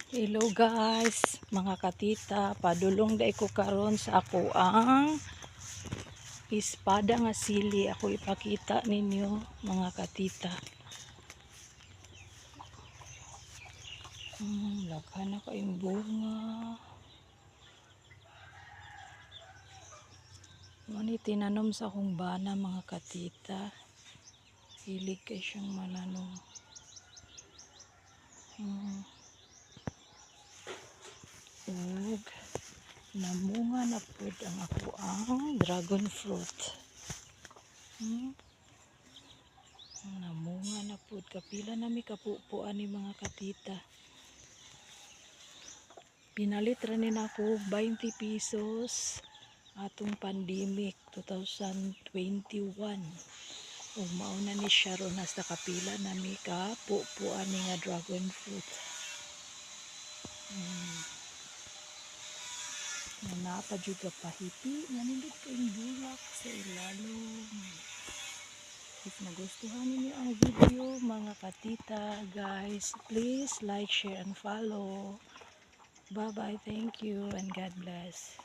Hello guys, mga katita, padulong day ko karon sa ako ang espada nga sili. Ako ipakita ninyo mga katita. Laghan na kayong bunga. Mani tinanom sa akong bana mga katita. Hilig kay siyang mananom. Ug namunga na pud ang ako ang dragon fruit. Namunga na pud, kapila nami kapupuan ni mga katita. Pinalit ra ni nako 20 pesos atong pandemic 2021. Ug mao na ni siya ron hasta kapila nami kapupuan ni nga dragon fruit. Nanapa jud ka pahiti, nanindot kayong bulak sa ilalom. If nagustuhan niyo ang video mga katita, guys, please like, share, and follow. Bye bye, thank you, and God bless.